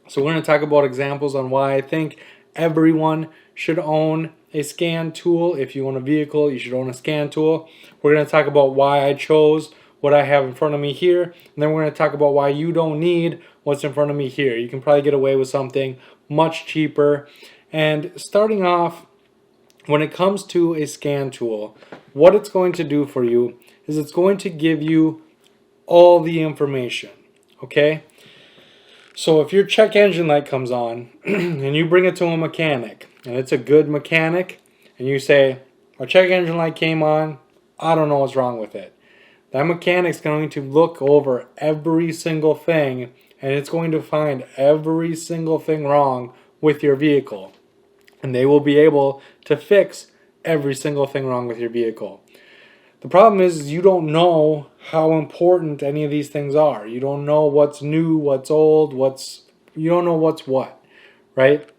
So we're going to talk about examples on why I think everyone should own a scan tool. If you own a vehicle, you should own a scan tool. We're going to talk about why I chose what I have in front of me here, and then we're going to talk about why you don't need what's in front of me here. You can probably get away with something much cheaper. And starting off, when it comes to a scan tool, what it's going to do for you is it's going to give you all the information, okay? So if your check engine light comes on and you bring it to a mechanic, and it's a good mechanic, and you say, my check engine light came on, I don't know what's wrong with it. That mechanic's going to look over every single thing, and it's going to find every single thing wrong with your vehicle. And they will be able to fix every single thing wrong with your vehicle. The problem is you don't know how important any of these things are. You don't know what's new, what's old, you don't know what's what, right?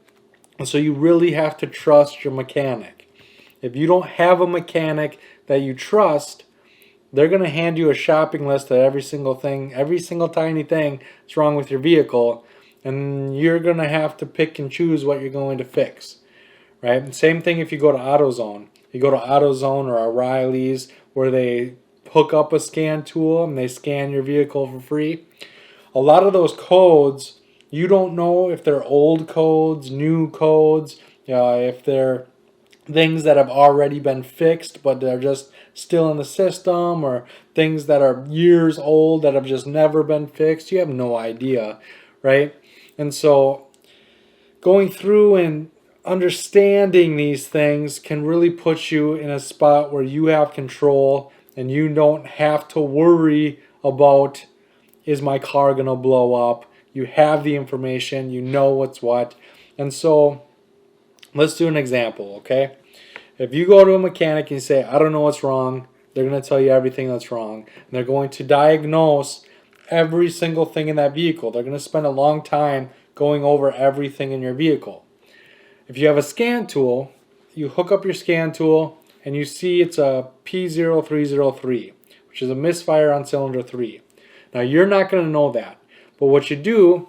And so you really have to trust your mechanic. If you don't have a mechanic that you trust, they're going to hand you a shopping list of every single thing, every single tiny thing that's wrong with your vehicle, and you're going to have to pick and choose what you're going to fix, right? And same thing if you go to AutoZone. You go to AutoZone or O'Reilly's, where they hook up a scan tool and they scan your vehicle for free. A lot of those codes, you don't know if they're old codes, new codes, if they're things that have already been fixed but they're just still in the system, or things that are years old that have just never been fixed. You have no idea, right? And so going through and understanding these things can really put you in a spot where you have control and you don't have to worry about, is my car going to blow up? You have the information, you know what's what. And so let's do an example, okay? If you go to a mechanic and you say, I don't know what's wrong, they're going to tell you everything that's wrong. And they're going to diagnose every single thing in that vehicle. They're going to spend a long time going over everything in your vehicle. If you have a scan tool, you hook up your scan tool and you see it's a P0303, which is a misfire on cylinder 3. Now you're not going to know that, but what you do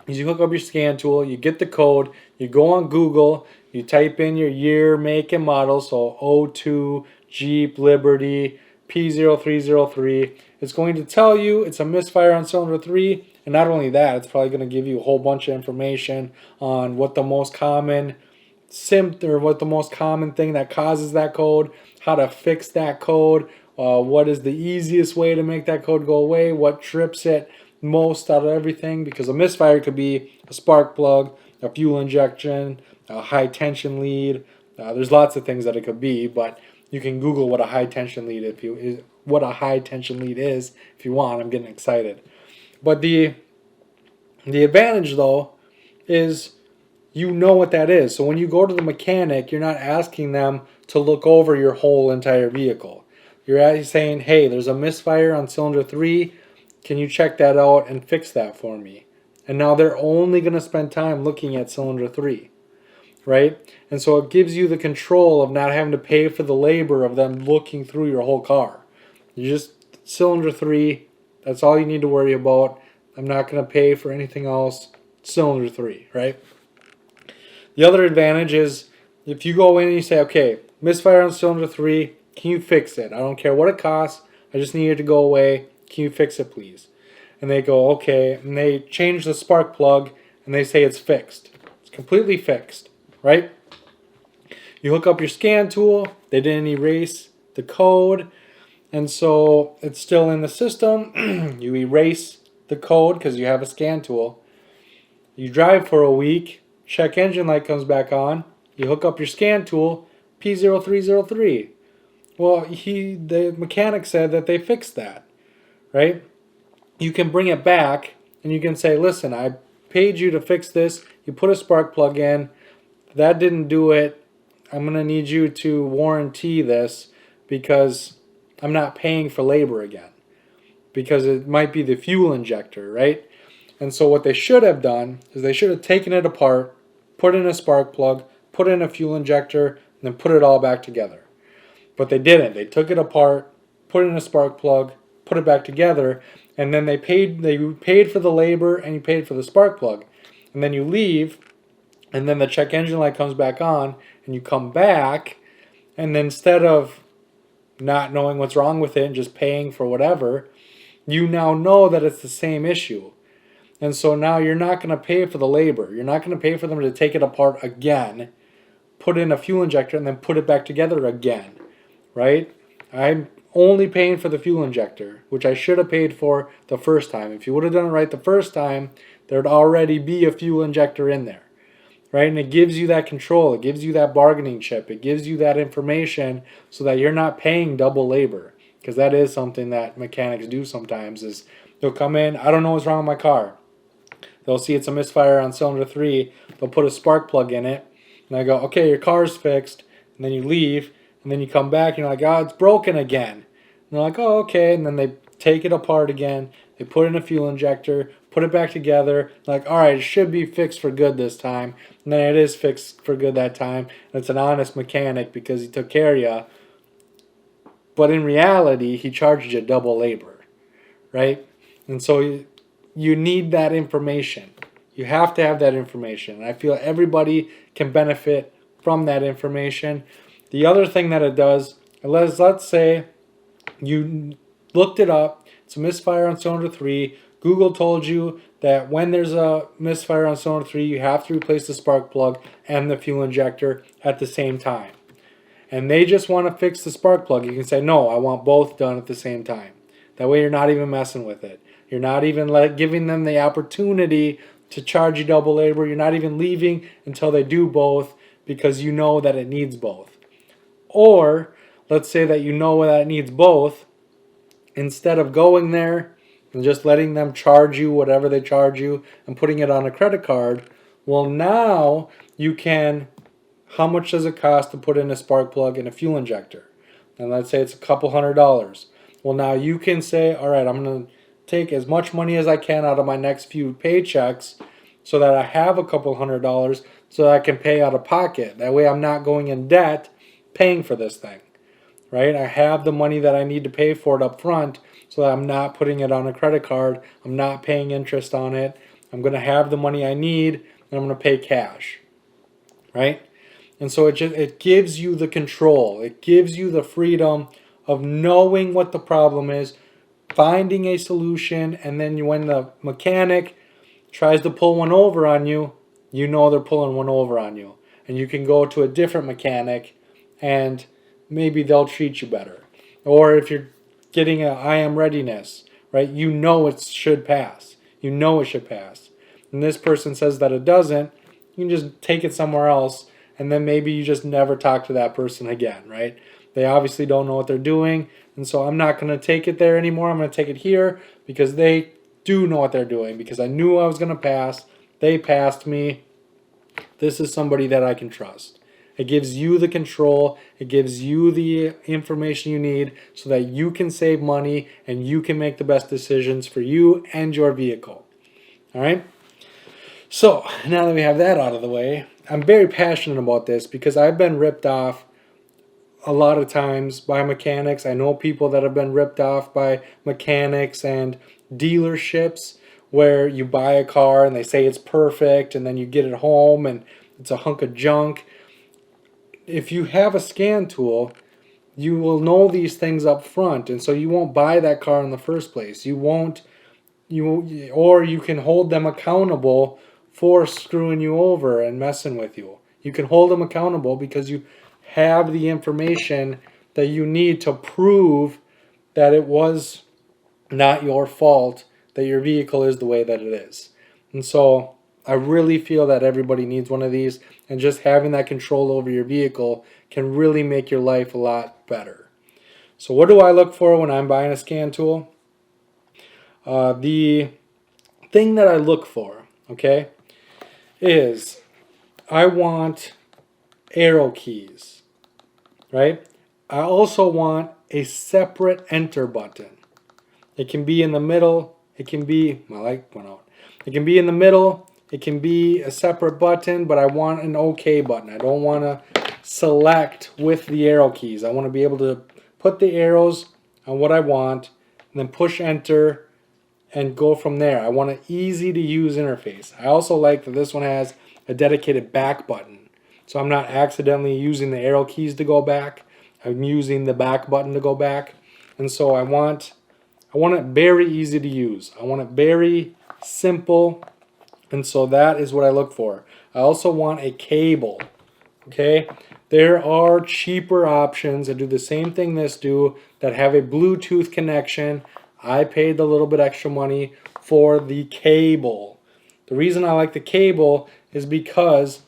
is you hook up your scan tool, you get the code, you go on Google, you type in your year, make, and model, so 02, Jeep, Liberty, P0303. It's going to tell you it's a misfire on cylinder 3. And not only that, it's probably going to give you a whole bunch of information on what the most common symptom, or what the most common thing that causes that code, how to fix that code, what is the easiest way to make that code go away, what trips it most out of everything. Because a misfire could be a spark plug, a fuel injection, a high tension lead. There's lots of things that it could be, but you can Google what a high tension lead is if you want. I'm getting excited. But the advantage, though, is you know what that is. So when you go to the mechanic, you're not asking them to look over your whole entire vehicle. You're saying, hey, there's a misfire on cylinder 3. Can you check that out and fix that for me? And now they're only going to spend time looking at cylinder 3, right? And so it gives you the control of not having to pay for the labor of them looking through your whole car. You just, cylinder 3, that's all you need to worry about. I'm not going to pay for anything else. Cylinder 3, right? The other advantage is if you go in and you say, okay, misfire on cylinder 3, can you fix it? I don't care what it costs. I just need it to go away. Can you fix it, please? And they go, okay. And they change the spark plug and they say it's fixed. It's completely fixed, right? You hook up your scan tool. They didn't erase the code. And so it's still in the system. You erase the code because you have a scan tool. You drive for a week. Check engine light comes back on. You hook up your scan tool. P0303. Well, the mechanic said that they fixed that, right? You can bring it back and you can say, listen, I paid you to fix this. You put a spark plug in. That didn't do it. I'm going to need you to warranty this because I'm not paying for labor again, because it might be the fuel injector, right? And so what they should have done is they should have taken it apart, put in a spark plug, put in a fuel injector, and then put it all back together. But they didn't. They took it apart, put in a spark plug, put it back together, and then they paid for the labor and you paid for the spark plug, and then you leave, and then the check engine light comes back on, and you come back, and then instead of not knowing what's wrong with it and just paying for whatever, you now know that it's the same issue. And so now you're not going to pay for the labor. You're not going to pay for them to take it apart again, put in a fuel injector, and then put it back together again, right? I'm only paying for the fuel injector, which I should have paid for the first time. If you would have done it right the first time, there'd already be a fuel injector in there, right? And it gives you that control. It gives you that bargaining chip. It gives you that information so that you're not paying double labor, because that is something that mechanics do sometimes. Is they'll come in, I don't know what's wrong with my car. They'll see it's a misfire on cylinder 3. They'll put a spark plug in it, and I go, okay, your car's fixed. And then you leave, and then you come back, and you're like, oh, it's broken again. And they're like, oh, okay. And then they take it apart again. They put in a fuel injector, put it back together. Like, all right, it should be fixed for good this time. And then it is fixed for good that time. And it's an honest mechanic because he took care of you. But in reality, he charged you double labor, right? And so you need that information. You have to have that information. And I feel everybody can benefit from that information. The other thing that it does, let's say you looked it up, it's a misfire on cylinder 3. Google told you that when there's a misfire on cylinder 3, you have to replace the spark plug and the fuel injector at the same time. And they just want to fix the spark plug. You can say, no, I want both done at the same time. That way you're not even messing with it. You're not even giving them the opportunity to charge you double labor. You're not even leaving until they do both because you know that it needs both. Or let's say that you know that it needs both. Instead of going there and just letting them charge you whatever they charge you and putting it on a credit card, well, now you can, how much does it cost to put in a spark plug and a fuel injector? And let's say it's a couple $100. Well, now you can say, all right, I'm going to take as much money as I can out of my next few paychecks so that I have a couple $100 so that I can pay out of pocket. That way I'm not going in debt paying for this thing, right? I have the money that I need to pay for it up front so that I'm not putting it on a credit card. I'm not paying interest on it. I'm going to have the money I need and I'm going to pay cash, right? And so it gives you the control. It gives you the freedom of knowing what the problem is, finding a solution, and then when the mechanic tries to pull one over on you, you know they're pulling one over on you. And you can go to a different mechanic and maybe they'll treat you better. Or if you're getting a I am readiness, right? You know it should pass. You know it should pass. And this person says that it doesn't, you can just take it somewhere else and then maybe you just never talk to that person again, right? They obviously don't know what they're doing, and so I'm not going to take it there anymore. I'm going to take it here because they do know what they're doing, because I knew I was going to pass. They passed me. This is somebody that I can trust. It gives you the control. It gives you the information you need so that you can save money and you can make the best decisions for you and your vehicle. All right? So now that we have that out of the way, I'm very passionate about this because I've been ripped off a lot of times by mechanics. I know people that have been ripped off by mechanics and dealerships where you buy a car and they say it's perfect and then you get it home and it's a hunk of junk. If you have a scan tool, you will know these things up front, and so you won't buy that car in the first place. Or you can hold them accountable for screwing you over and messing with you. You can hold them accountable because you have the information that you need to prove that it was not your fault, that your vehicle is the way that it is. And so I really feel that everybody needs one of these, and just having that control over your vehicle can really make your life a lot better. So what do I look for when I'm buying a scan tool? The thing that I look for, okay, is I want arrow keys, right? I also want a separate enter button. It can be in the middle. It can be, my light went out. It can be in the middle. It can be a separate button, but I want an OK button. I don't want to select with the arrow keys. I want to be able to put the arrows on what I want and then push enter and go from there. I want an easy to use interface. I also like that this one has a dedicated back button. So I'm not accidentally using the arrow keys to go back. I'm using the back button to go back. And so I want it very easy to use. I want it very simple. And so that is what I look for. I also want a cable. Okay? There are cheaper options that do the same thing this do, that have a Bluetooth connection. I paid a little bit extra money for the cable. The reason I like the cable is because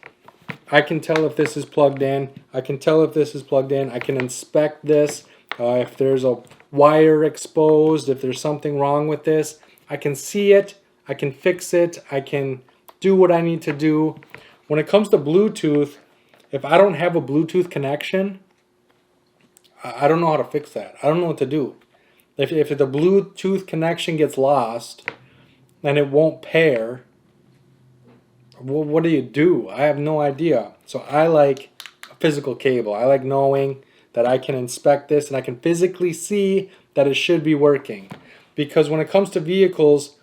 I can tell if this is plugged in. I can tell if this is plugged in. I can inspect this. If there's a wire exposed, if there's something wrong with this, I can see it. I can fix it. I can do what I need to do. When it comes to Bluetooth, if I don't have a Bluetooth connection, I don't know how to fix that. I don't know what to do. If the Bluetooth connection gets lost and it won't pair, well, what do you do? I have no idea. So I like a physical cable. I like knowing that I can inspect this and I can physically see that it should be working. Because when it comes to vehicles,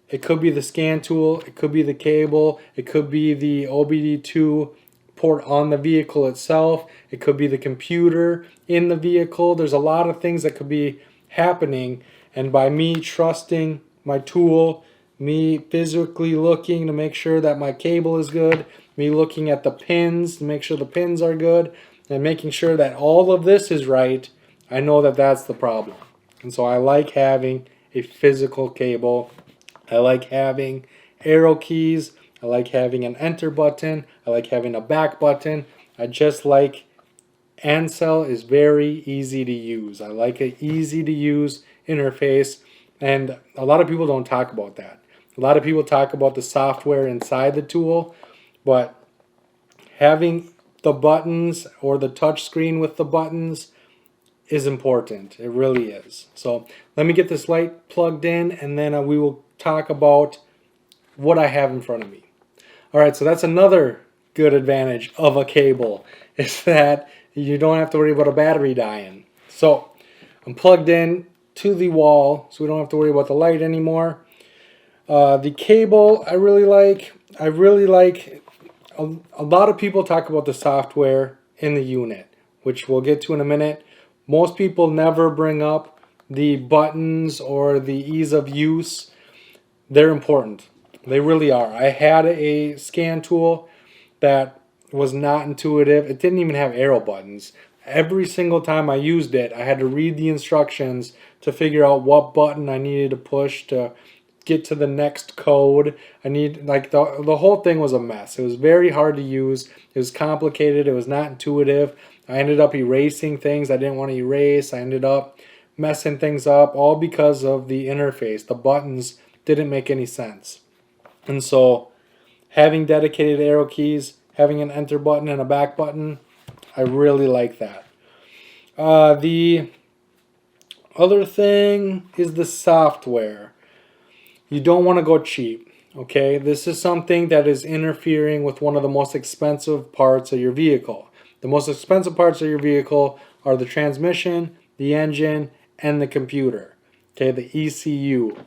it could be the scan tool, it could be the cable, it could be the OBD2 port on the vehicle itself, it could be the computer in the vehicle. There's a lot of things that could be happening, and by me trusting my tool, me physically looking to make sure that my cable is good, me looking at the pins to make sure the pins are good, and making sure that all of this is right, I know that that's the problem. And so I like having a physical cable. I like having arrow keys. I like having an enter button. I like having a back button. I just like Ancel is very easy to use. I like an easy to use interface, and a lot of people don't talk about that. A lot of people talk about the software inside the tool, but having the buttons or the touch screen with the buttons is important. It really is. So let me get this light plugged in, and then we will talk about what I have in front of me. Alright, so that's another good advantage of a cable, is that you don't have to worry about a battery dying. So I'm plugged in to the wall, so we don't have to worry about the light anymore. The cable I really like. A lot of people talk about the software in the unit, which we'll get to in a minute. Most people never bring up the buttons or the ease of use. They're important. They really are. I had a scan tool that was not intuitive. It didn't even have arrow buttons. Every single time I used it, I had to read the instructions to figure out what button I needed to push to get to the next code. The whole thing was a mess. It was very hard to use. It was complicated. It was not intuitive. I ended up erasing things I didn't want to erase. I ended up messing things up, all because of the interface. The buttons didn't make any sense. And so having dedicated arrow keys, having an enter button and a back button, I really like that. The other thing is the software. You don't want to go cheap, okay? This is something that is interfering with one of the most expensive parts of your vehicle. The most expensive parts of your vehicle are the transmission, the engine, and the computer, okay, the ECU.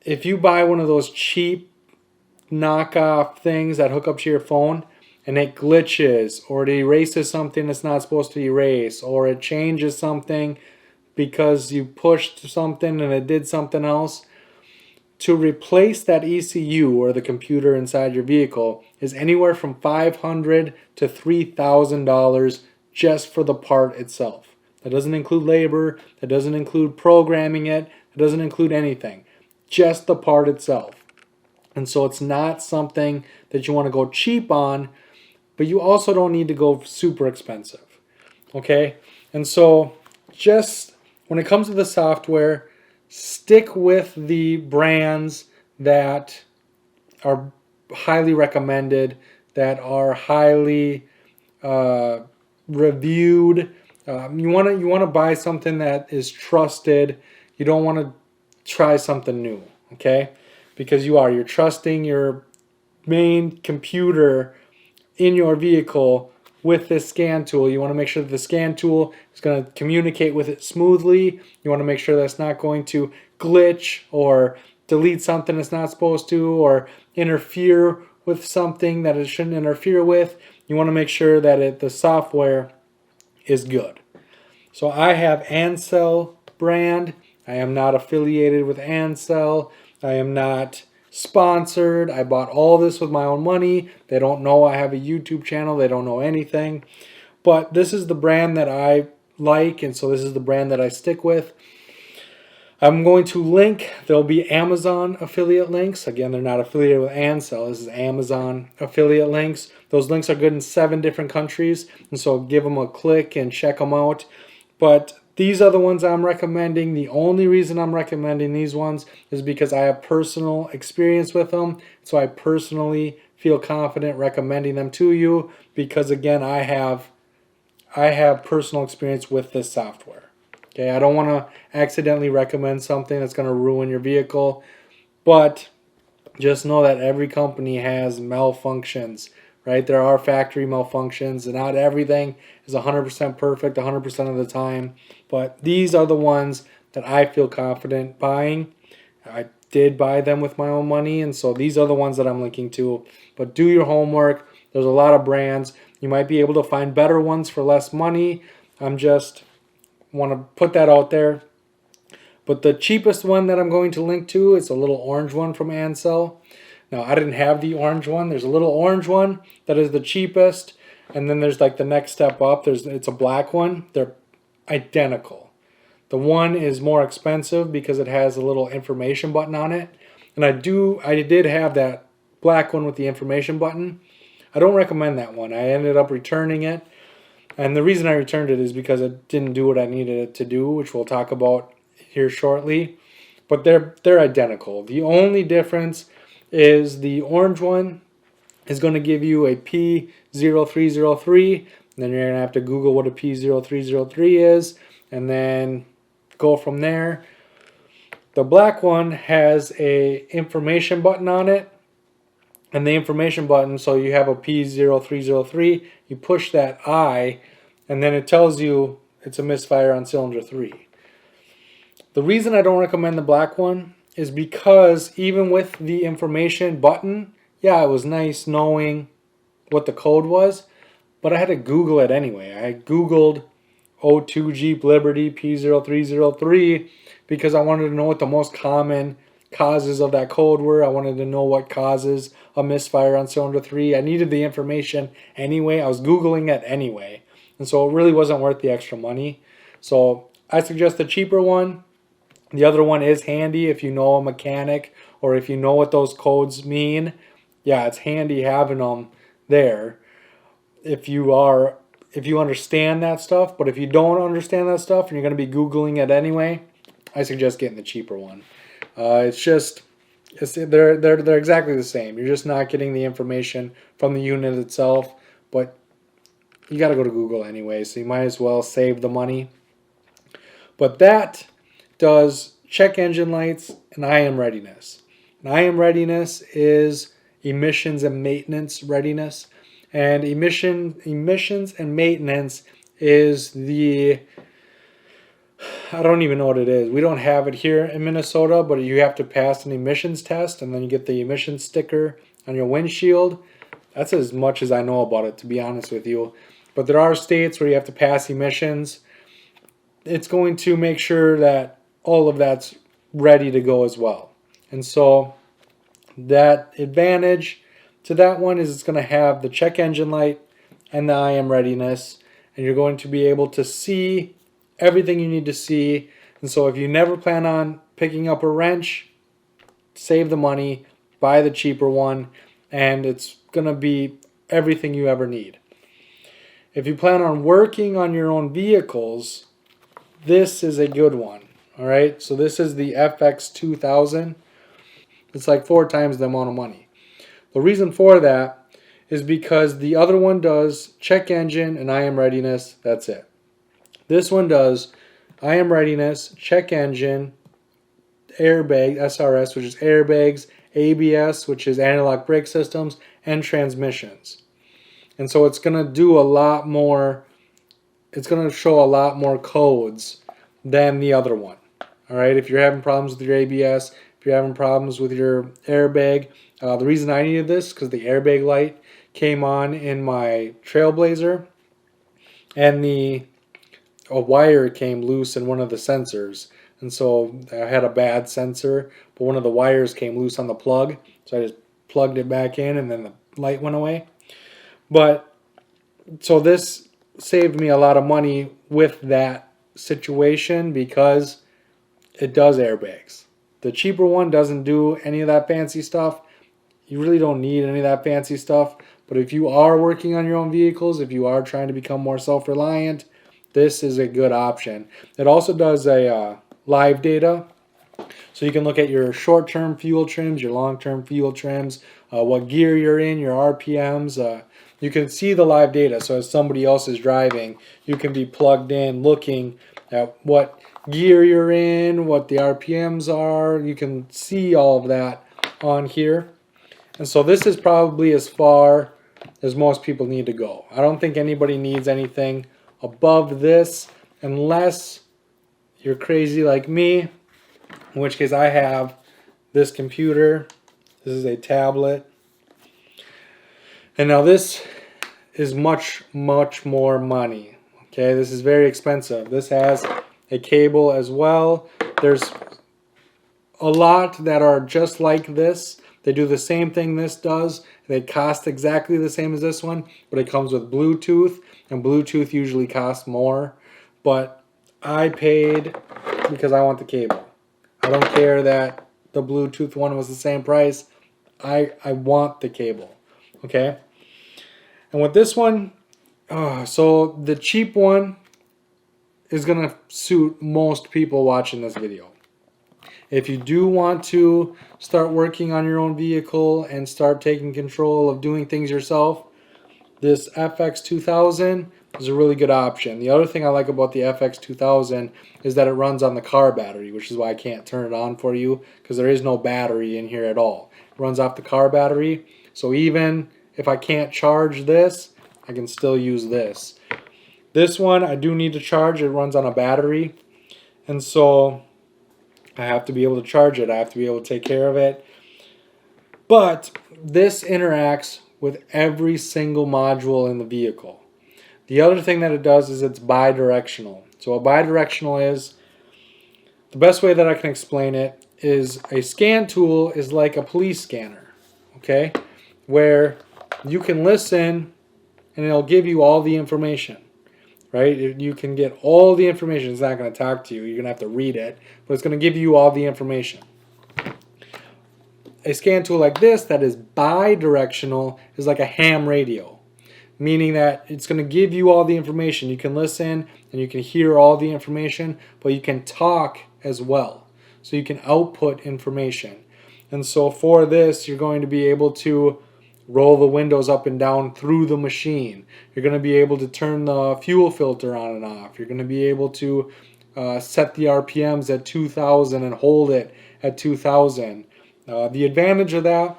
If you buy one of those cheap knockoff things that hook up to your phone and it glitches or it erases something it's not supposed to erase or it changes something because you pushed something and it did something else, to replace that ECU or the computer inside your vehicle is anywhere from $500 to $3,000 just for the part itself. That doesn't include labor, that doesn't include programming it, it doesn't include anything. Just the part itself. And so it's not something that you want to go cheap on, but you also don't need to go super expensive. Okay? And so just when it comes to the software, stick with the brands that are highly recommended, that are highly reviewed. You want to buy something that is trusted. You don't want to try something new, okay? Because you're trusting your main computer in your vehicle with this scan tool. You want to make sure that the scan tool is going to communicate with it smoothly. You want to make sure that's not going to glitch or delete something it's not supposed to, or interfere with something that it shouldn't interfere with. You want to make sure that the software is good. So I have Ancel brand. I am not affiliated with Ancel. I am not sponsored. I bought all this with my own money. They don't know I have a YouTube channel. They don't know anything. But this is the brand that I like, and so this is the brand that I stick with. I'm going to link, there'll be Amazon affiliate links. Again, they're not affiliated with Ancel. This is Amazon affiliate links. Those links are good in 7 different countries, and so give them a click and check them out. But these are the ones I'm recommending. The only reason I'm recommending these ones is because I have personal experience with them. So I personally feel confident recommending them to you because, again, I have personal experience with this software. Okay, I don't want to accidentally recommend something that's going to ruin your vehicle, but just know that every company has malfunctions, right? There are factory malfunctions, and not everything is 100% perfect 100% of the time, but these are the ones that I feel confident buying. I did buy them with my own money, and so these are the ones that I'm linking to. But do your homework. There's a lot of brands. You might be able to find better ones for less money. I'm just want to put that out there. But the cheapest one that I'm going to link to is a little orange one from Ancel. Now, I didn't have the orange one. There's a little orange one that is the cheapest, and then there's like the next step up. It's a black one. They're identical. The one is more expensive because it has a little information button on it. And I did have that black one with the information button. I don't recommend that one. I ended up returning it. And the reason I returned it is because it didn't do what I needed it to do, which we'll talk about here shortly. But they're identical. The only difference is the orange one is going to give you a P0303. And then you're going to have to Google what a P0303 is, and then go from there. The black one has a information button on it. And the information button, so you have a P0303, you push that I, and then it tells you it's a misfire on cylinder 3. The reason I don't recommend the black one is because even with the information button, yeah, it was nice knowing what the code was, but I had to Google it anyway. I Googled O2 Jeep Liberty P0303 because I wanted to know what the most common causes of that code were. I wanted to know what causes a misfire on cylinder 3. I needed the information anyway. I was Googling it anyway. And so it really wasn't worth the extra money. So I suggest the cheaper one. The other one is handy if you know a mechanic or if you know what those codes mean. Yeah, it's handy having them there if you understand that stuff. But if you don't understand that stuff and you're going to be Googling it anyway, I suggest getting the cheaper one. They're exactly the same. You're just not getting the information from the unit itself, but you got to go to Google anyway, so you might as well save the money. But that does check engine lights and IM readiness. And IM readiness is emissions and maintenance readiness, and emissions and maintenance is I don't even know what it is. We don't have it here in Minnesota, but you have to pass an emissions test, and then you get the emissions sticker on your windshield. That's as much as I know about it, to be honest with you. But there are states where you have to pass emissions. It's going to make sure that all of that's ready to go as well. And so that advantage to that one is it's going to have the check engine light and the IM readiness, and you're going to be able to see everything you need to see. And so if you never plan on picking up a wrench, save the money, buy the cheaper one, and it's going to be everything you ever need. If you plan on working on your own vehicles, this is a good one. All right, so this is the FX2000. It's like 4 times the amount of money. The reason for that is because the other one does check engine and IM readiness. That's it. This one does IM readiness, check engine, airbag, SRS, which is airbags, ABS, which is analog brake systems, and transmissions. And so it's going to do a lot more, it's going to show a lot more codes than the other one. All right, if you're having problems with your ABS, if you're having problems with your airbag, the reason I needed this because the airbag light came on in my Trailblazer, and a wire came loose in one of the sensors, and so I had a bad sensor, but one of the wires came loose on the plug, so I just plugged it back in, and then the light went away. But so this saved me a lot of money with that situation because it does airbags. The cheaper one doesn't do any of that fancy stuff. You really don't need any of that fancy stuff. But if you are working on your own vehicles, if you are trying to become more self-reliant, this is a good option. It also does a live data. So you can look at your short-term fuel trims, your long-term fuel trims, what gear you're in, your RPMs. You can see the live data. So as somebody else is driving, you can be plugged in looking at what gear you're in, what the RPMs are. You can see all of that on here. And so this is probably as far as most people need to go. I don't think anybody needs anything above this unless you're crazy like me, in which case I have this computer. This is a tablet. And now this is much, much more money. Okay, this is very expensive. This has a cable as well. There's a lot that are just like this. They do the same thing this does. They cost exactly the same as this one, but it comes with Bluetooth, and Bluetooth usually costs more. But I paid because I want the cable. I don't care that the Bluetooth one was the same price. I want the cable. Okay? And with this one, so the cheap one is going to suit most people watching this video. If you do want to start working on your own vehicle and start taking control of doing things yourself, this FX2000 is a really good option. The other thing I like about the FX2000 is that it runs on the car battery, which is why I can't turn it on for you, because there is no battery in here at all. It runs off the car battery, so even if I can't charge this, I can still use this. This one I do need to charge. It runs on a battery, and so I have to be able to charge it. I have to be able to take care of it. But this interacts with every single module in the vehicle. The other thing that it does is it's bidirectional. So what bidirectional is, the best way that I can explain it is a scan tool is like a police scanner, okay? Where you can listen and it'll give you all the information. Right? You can get all the information. It's not going to talk to you. You're going to have to read it, but it's going to give you all the information. A scan tool like this that is bidirectional is like a ham radio, meaning that it's going to give you all the information. You can listen and you can hear all the information, but you can talk as well. So you can output information. And so for this, you're going to be able to roll the windows up and down through the machine. You're going to be able to turn the fuel filter on and off. You're going to be able to set the RPMs at 2,000 and hold it at 2,000. The advantage of that,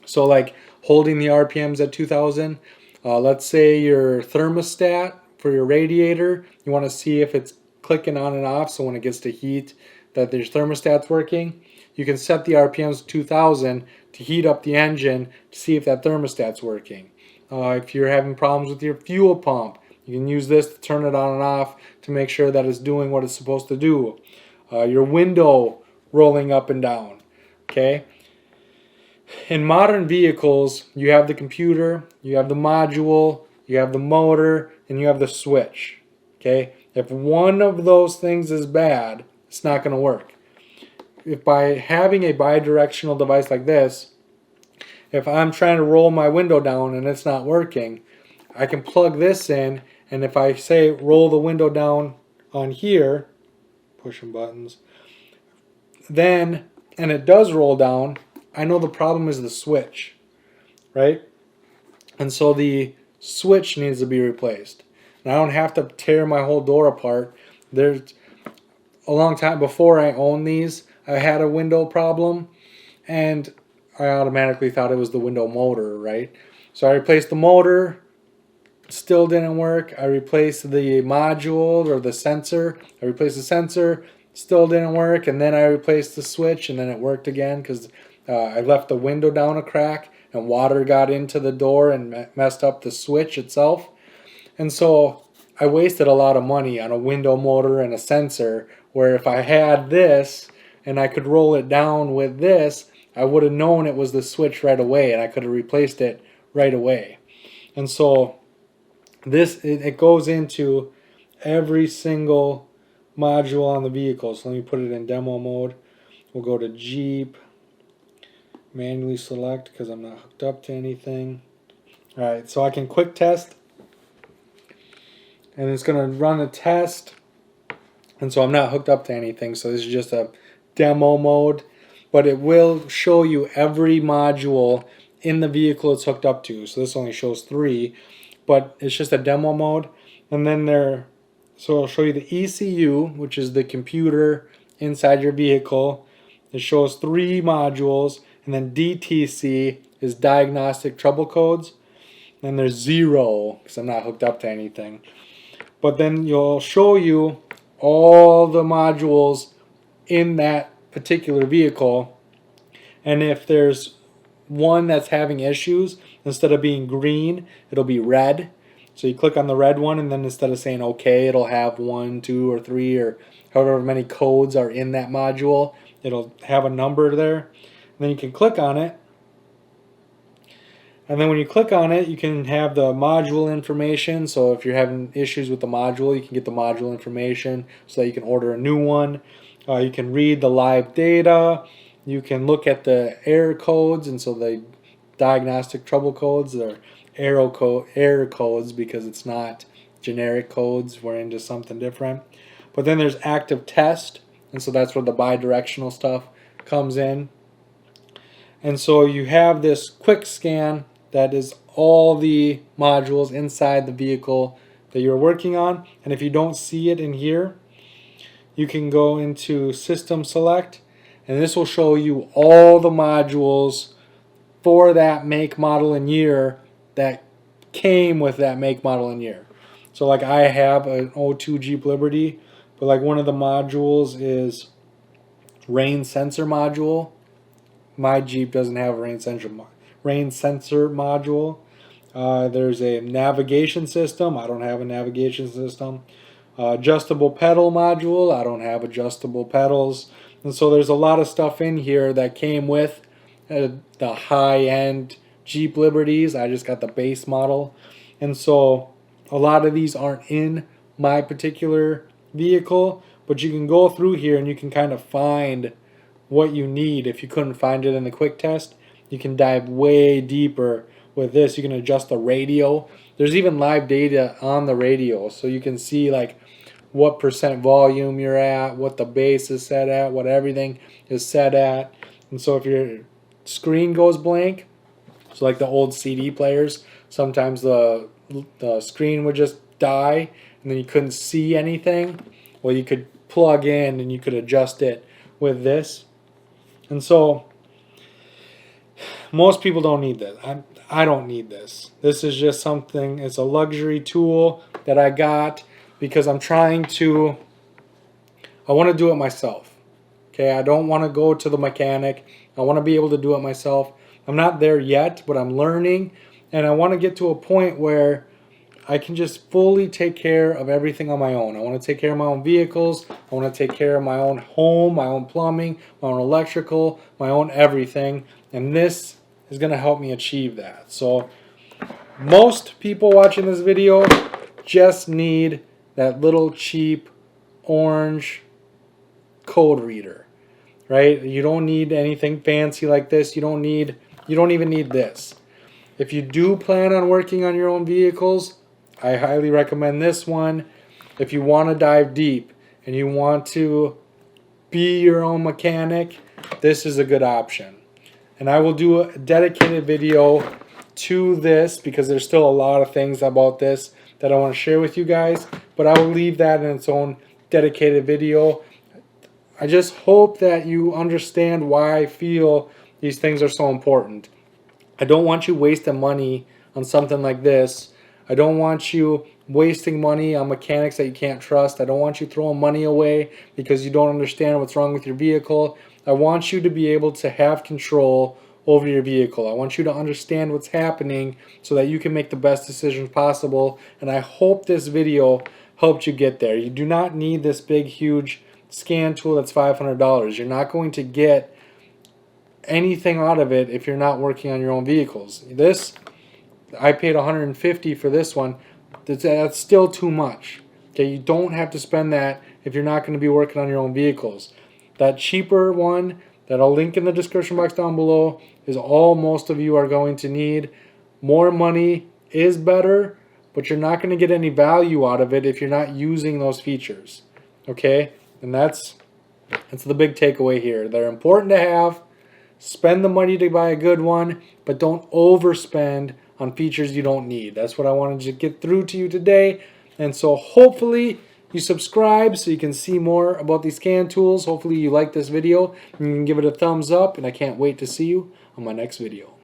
so like holding the RPMs at 2,000, let's say your thermostat for your radiator, you want to see if it's clicking on and off, so when it gets to heat that your thermostat's working. You can set the RPMs to 2,000 to heat up the engine to see if that thermostat's working. If you're having problems with your fuel pump, you can use this to turn it on and off to make sure that it's doing what it's supposed to do. Your window rolling up and down. Okay. In modern vehicles, you have the computer, you have the module, you have the motor, and you have the switch. Okay. If one of those things is bad, it's not going to work. If by having a bidirectional device like this, if I'm trying to roll my window down and it's not working, I can plug this in, and if I say roll the window down on here, pushing buttons, then, and it does roll down, I know the problem is the switch, right? And so the switch needs to be replaced. And I don't have to tear my whole door apart. There's a long time before I owned these, I had a window problem, and I automatically thought it was the window motor, right? So I replaced the motor, still didn't work. I replaced the module or the sensor. I replaced the sensor, still didn't work, and then I replaced the switch, and then it worked again because I left the window down a crack and water got into the door and messed up the switch itself. And so I wasted a lot of money on a window motor and a sensor, where if I had this and I could roll it down with this, I would have known it was the switch right away and I could have replaced it right away. And so this, it goes into every single module on the vehicle. So let me put it in demo mode. We'll go to Jeep, manually select because I'm not hooked up to anything. Alright, so I can quick test, and it's going to run a test, and so I'm not hooked up to anything, so this is just a demo mode, but it will show you every module in the vehicle it's hooked up to. So this only shows 3, but it's just a demo mode. And then so it'll show you the ECU, which is the computer inside your vehicle. It shows 3 modules, and then DTC is diagnostic trouble codes, and there's 0 because I'm not hooked up to anything. But then you'll show you all the modules in that particular vehicle, and if there's one that's having issues, instead of being green, it'll be red. So you click on the red one, and then instead of saying okay, it'll have 1, 2, or 3, or however many codes are in that module. It'll have a number there, and then you can click on it. And then when you click on it, you can have the module information. So if you're having issues with the module, you can get the module information so that you can order a new one. You can read the live data. You can look at the error codes, and so the diagnostic trouble codes are error codes because it's not generic codes. We're into something different. But then there's active test, and so that's where the bidirectional stuff comes in. And so you have this quick scan that is all the modules inside the vehicle that you're working on. And if you don't see it in here, you can go into System Select, and this will show you all the modules for that make, model, and year that came with that make, model, and year. So like I have an 02 Jeep Liberty, but like one of the modules is rain sensor module. My Jeep doesn't have a rain sensor module. There's a navigation system. I don't have a navigation system. Adjustable pedal module. I don't have adjustable pedals. And so there's a lot of stuff in here that came with the high-end Jeep Liberties. I just got the base model. And so a lot of these aren't in my particular vehicle, but you can go through here and you can kind of find what you need. If you couldn't find it in the quick test, you can dive way deeper with this. You can adjust the radio. There's even live data on the radio, so you can see like what percent volume you're at, what the bass is set at, what everything is set at. And so if your screen goes blank, so like the old CD players, sometimes the screen would just die and then you couldn't see anything. Well, you could plug in and you could adjust it with this. And so most people don't need this. I don't need this. This is just something, it's a luxury tool that I got because I want to do it myself. Okay, I don't want to go to the mechanic. I want to be able to do it myself. I'm not there yet, but I'm learning, and I want to get to a point where I can just fully take care of everything on my own. I want to take care of my own vehicles. I want to take care of my own home, my own plumbing, my own electrical, my own everything. And this is going to help me achieve that. So most people watching this video just need that little cheap orange code reader, right? You don't need anything fancy like this. You don't even need this. If you do plan on working on your own vehicles, I highly recommend this one. If you want to dive deep and you want to be your own mechanic, this is a good option. And I will do a dedicated video to this because there's still a lot of things about this that I want to share with you guys, but I will leave that in its own dedicated video. I just hope that you understand why I feel these things are so important. I don't want you wasting money on something like this. I don't want you wasting money on mechanics that you can't trust. I don't want you throwing money away because you don't understand what's wrong with your vehicle. I want you to be able to have control over your vehicle. I want you to understand what's happening so that you can make the best decisions possible. And I hope this video helped you get there. You do not need this big, huge scan tool that's $500. You're not going to get anything out of it if you're not working on your own vehicles. This, I paid $150 for this one. That's still too much. Okay, you don't have to spend that if you're not going to be working on your own vehicles. That cheaper one that I'll link in the description box down below is all most of you are going to need. More money is better, but you're not going to get any value out of it if you're not using those features. Okay, and that's the big takeaway here. They're important to have. Spend the money to buy a good one, but don't overspend on features you don't need. That's what I wanted to get through to you today. And so hopefully you subscribe so you can see more about these scan tools. Hopefully you like this video and you can give it a thumbs up, and I can't wait to see you on my next video.